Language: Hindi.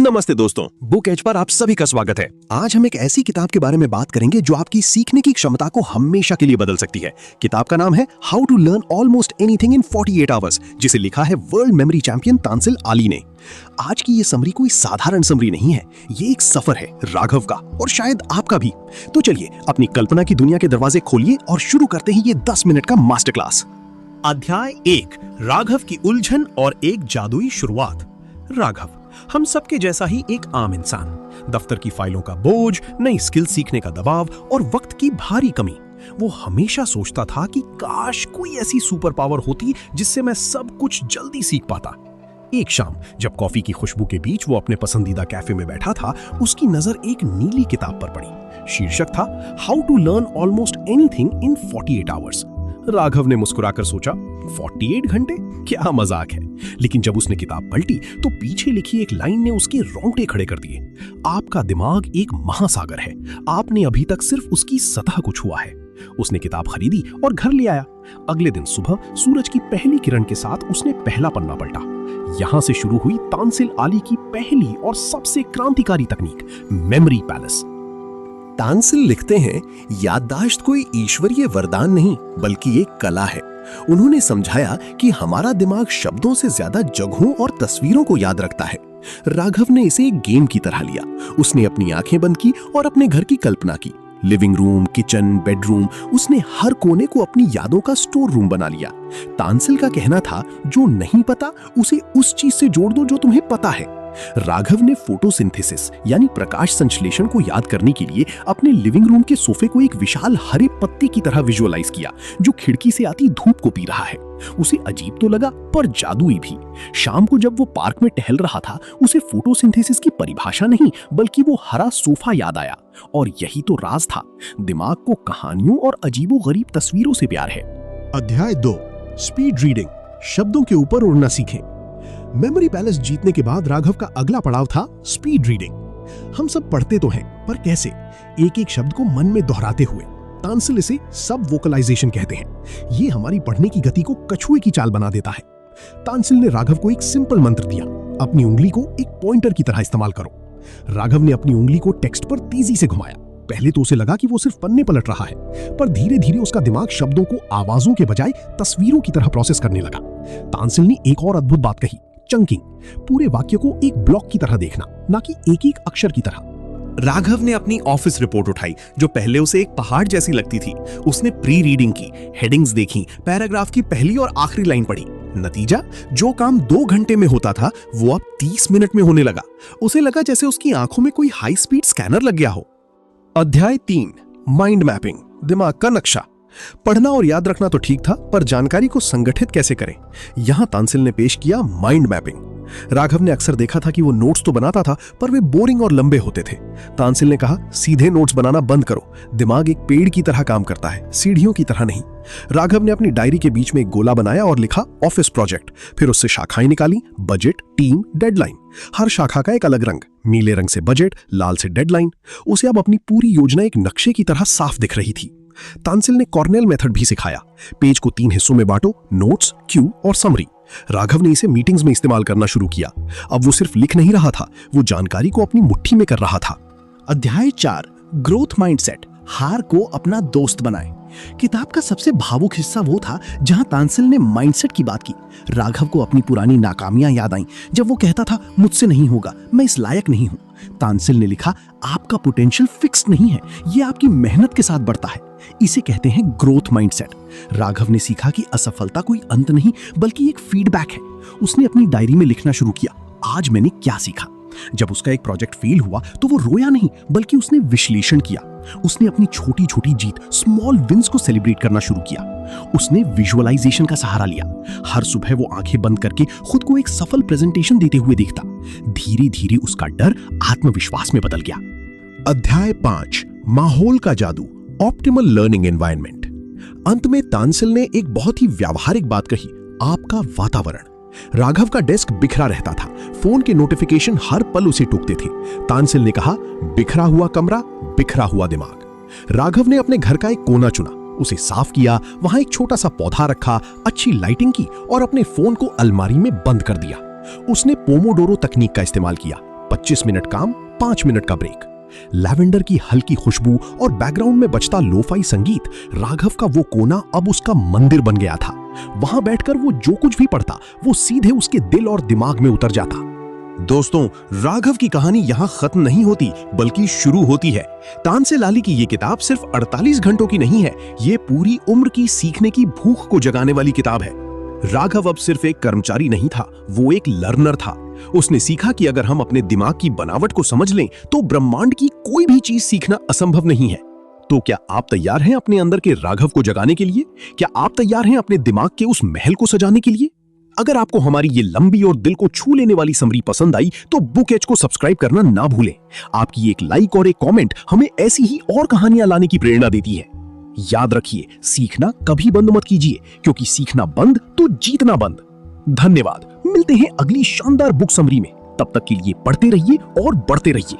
नमस्ते दोस्तों, बुक एज पर आप सभी का स्वागत है। आज हम एक ऐसी किताब के बारे में बात करेंगे जो आपकी सीखने की क्षमता को हमेशा के लिए बदल सकती है। किताब का नाम है how to learn almost anything in 48 hours, जिसे लिखा है वर्ल्ड मेमोरी चैंपियन तानसेल आली ने। आज की ये समरी कोई साधारण समरी नहीं है, ये एक सफर है राघव का और शायद आपका भी। तो चलिए अपनी कल्पना की दुनिया के दरवाजे खोलिए और शुरू करते हैं ये 10 मिनट का मास्टर क्लास। अध्याय 1, राघव की उलझन और एक जादुई शुरुआत। राघव हम सबके जैसा ही एक आम इंसान, दफ्तर की फाइलों का बोझ, नई स्किल सीखने का दबाव और वक्त की भारी कमी। वो हमेशा सोचता था कि काश कोई ऐसी सुपर पावर होती जिससे मैं सब कुछ जल्दी सीख पाता। एक शाम जब कॉफी की खुशबू के बीच वो अपने पसंदीदा कैफे में बैठा था, उसकी नजर एक नीली किताब पर पड़ी। शीर्षक था how to learn almost anything in 48 hours. Raghav ने मुस्कुराकर सोचा, 48 घंटे, क्या मजाक है। लेकिन जब उसने किताब पलटी तो पीछे लिखी एक लाइन ने उसके रोंगटे खड़े कर दिए। आपका दिमाग एक महासागर है, आपने अभी तक सिर्फ उसकी सतह को छुआ है। उसने किताब खरीदी और घर ले आया। अगले दिन सुबह सूरज की पहली किरण के साथ उसने पहला पन्ना पलटा। यहां से शुरू हुई तानसेल आली की पहली और सबसे क्रांतिकारी तकनीक, मेमोरी पैलेस। तानसेल लिखते हैं, याददाश्त कोई ईश्वरीय वरदान नहीं बल्कि एक कला है। उन्होंने समझाया कि हमारा दिमाग शब्दों से ज्यादा जगहों और तस्वीरों को याद रखता है। राघव ने इसे एक गेम की तरह लिया। उसने अपनी आंखें बंद की और अपने घर की कल्पना की। लिविंग रूम, किचन, बेडरूम, उसने हर कोने को अपनी यादों का स्टोर रूम बना लिया। तानसेल का कहना था, जो नहीं पता उसे उस चीज से जोड़ दो जो तुम्हें पता है। राघव ने फोटोसिंथेसिस यानी प्रकाश संश्लेषण को याद करने के लिए अपने लिविंग रूम के सोफे को एक विशाल हरे पत्ते की तरह विजुअलाइज किया, जो खिड़की से आती धूप को पी रहा है। उसे अजीब तो लगा पर जादुई भी। शाम को जब वो पार्क में टहल रहा था, उसे फोटोसिंथेसिस की परिभाषा नहीं बल्कि वो हरा सोफा याद आया। और यही तो राज था, दिमाग को कहानियों और अजीबोगरीब तस्वीरों से प्यार है। अध्याय 2, स्पीड रीडिंग, शब्दों के ऊपर उड़ना सीखें। मेमोरी पैलेस जीतने के बाद राघव का अगला पड़ाव था स्पीड रीडिंग। हम सब पढ़ते तो हैं, पर कैसे? एक एक शब्द को मन में दोहराते हुए। तानसेल इसे सब वोकलाइजेशन कहते हैं। ये हमारी पढ़ने की गति को कछुए की चाल बना देता है। तानसेल ने राघव को एक सिंपल मंत्र दिया, अपनी उंगली को एक पॉइंटर की तरह इस्तेमाल करो। राघव ने अपनी उंगली को टेक्स्ट पर तेजी से घुमाया। पहले तो उसे लगा कि वो सिर्फ पन्ने पलट रहा है, पर धीरे धीरे उसका दिमाग शब्दों को आवाजों के बजाय तस्वीरों की तरह प्रोसेस करने लगा। तानसेल ने एक और अद्भुत बात कही, चंकिंग, पूरे वाक्य को एक ब्लॉक की तरह देखना, ना कि एक एक अक्षर की तरह। राघव ने अपनी ऑफिस रिपोर्ट उठाई, जो पहले उसे एक पहाड़ जैसी लगती थी। उसने प्री रीडिंग की, हेडिंग्स देखी, पैराग्राफ की पहली और आखिरी लाइन पढ़ी। नतीजा, जो काम 2 घंटे में होता था वो अब 30 मिनट में होने लगा। उसे लगा जैसे उसकी आंखों में कोई हाई स्पीड स्कैनर लग गया हो। अध्याय 3, माइंड मैपिंग, दिमाग का नक्शा। पढ़ना और याद रखना तो ठीक था, पर जानकारी को संगठित कैसे करें? यहां तानसेल ने पेश किया माइंड मैपिंग। राघव ने अक्सर देखा था कि वो नोट्स तो बनाता था, पर वे बोरिंग और लंबे होते थे। तानसेल ने कहा, सीधे नोट्स बनाना बंद करो। दिमाग एक पेड़ की तरह काम करता है, सीढ़ियों की तरह नहीं। राघव ने अपनी डायरी के बीच में एक गोला बनाया और लिखा ऑफिस प्रोजेक्ट। फिर उससे शाखाएं निकाली, बजट, टीम, डेडलाइन। हर शाखा का एक अलग रंग, नीले रंग से बजट, लाल से डेडलाइन। उसे अब अपनी पूरी योजना एक नक्शे की तरह साफ दिख रही थी। तानसेल ने कॉर्नेल मेथड भी सिखाया। पेज को 3 हिस्सों में बांटो, नोट्स, क्यू और समरी। राघव ने इसे मीटिंग्स में इस्तेमाल करना शुरू किया। अब वो सिर्फ लिख नहीं रहा था, वो जानकारी को अपनी मुट्ठी में कर रहा था। अध्याय 4, ग्रोथ माइंडसेट, हार को अपना दोस्त बनाएं। किताब का सबसे भावुक हिस्सा वो था जहां तानसेल ने माइंडसेट की बात की। राघव को अपनी पुरानी नाकामियां याद आईं, जब वो कहता था, मुझसे नहीं होगा, मैं इस लायक नहीं हूं। तानसेल ने लिखा, आपका पोटेंशियल फिक्स्ड नहीं है, ये आपकी मेहनत के साथ बढ़ता है। इसे कहते हैं ग्रोथ माइंडसेट। राघव ने सीखा कि असफलता कोई अंत नहीं बल्कि एक फीडबैक है। उसने अपनी डायरी में लिखना शुरू किया, आज मैंने क्या सीखा। जब उसका एक प्रोजेक्ट फेल हुआ तो वो रोया नहीं बल्कि उसने विश्लेषण किया। उसने अपनी छोटी छोटी जीत, स्मॉल विंस को सेलिब्रेट करना शुरू किया। उसने विजुअलाइजेशन का सहारा लिया। हर सुबह वो आंखें बंद करके खुद को एक सफल प्रेजेंटेशन देते हुए देखता। धीरे धीरे उसका डर आत्मविश्वास में बदल गया। अध्याय 5, माहौल का जादू, ऑप्टिमल लर्निंग एनवायरनमेंट। अंत में तानसेल ने एक बहुत ही व्यावहारिक बात कही, आपका वातावरण। राघव का डेस्क बिखरा रहता था, फोन के नोटिफिकेशन हर पल उसे टूकते थे। तानसेल ने कहा, बिखरा हुआ कमरा, बिखरा हुआ दिमाग। राघव ने अपने घर का एक कोना चुना, उसे साफ किया, वहां एक छोटा सा पौधा रखा, अच्छी लाइटिंग की और अपने फोन को अलमारी में बंद कर दिया। उसने पोमोडोरो तकनीक का इस्तेमाल किया, 25 मिनट काम, 5 मिनट का ब्रेक। लैवेंडर की हल्की खुशबू और बैकग्राउंड में बजता लोफाई संगीत, राघव का वो कोना अब उसका मंदिर बन गया था। वहां बैठकर वो जो कुछ भी पढ़ता वो सीधे उसके दिल और दिमाग में उतर जाता। दोस्तों, राघव की कहानी यहाँ खत्म नहीं होती बल्कि शुरू होती है। तानसेन आली की ये किताब सिर्फ 48 घंटों की नहीं है, ये पूरी उम्र की सीखने की भूख को जगाने वाली किताब है। राघव अब सिर्फ एक कर्मचारी नहीं था, वो एक लर्नर था। उसने सीखा कि अगर हम अपने दिमाग की बनावट को समझ लें तो ब्रह्मांड की कोई भी चीज सीखना असंभव नहीं है। तो क्या आप तैयार हैं अपने अंदर के राघव को जगाने के लिए? क्या आप तैयार हैं अपने दिमाग के उस महल को सजाने के लिए? अगर आपको हमारी ये लंबी और दिल को छू लेने वाली समरी पसंद आई तो बुक एज को सब्सक्राइब करना ना भूलें। आपकी एक लाइक और एक कमेंट हमें ऐसी ही और कहानियां लाने की प्रेरणा देती है। याद रखिए, सीखना कभी बंद मत कीजिए, क्योंकि सीखना बंद तो जीतना बंद। धन्यवाद। मिलते हैं अगली शानदार बुक समरी में। तब तक के लिए पढ़ते रहिए और बढ़ते रहिए।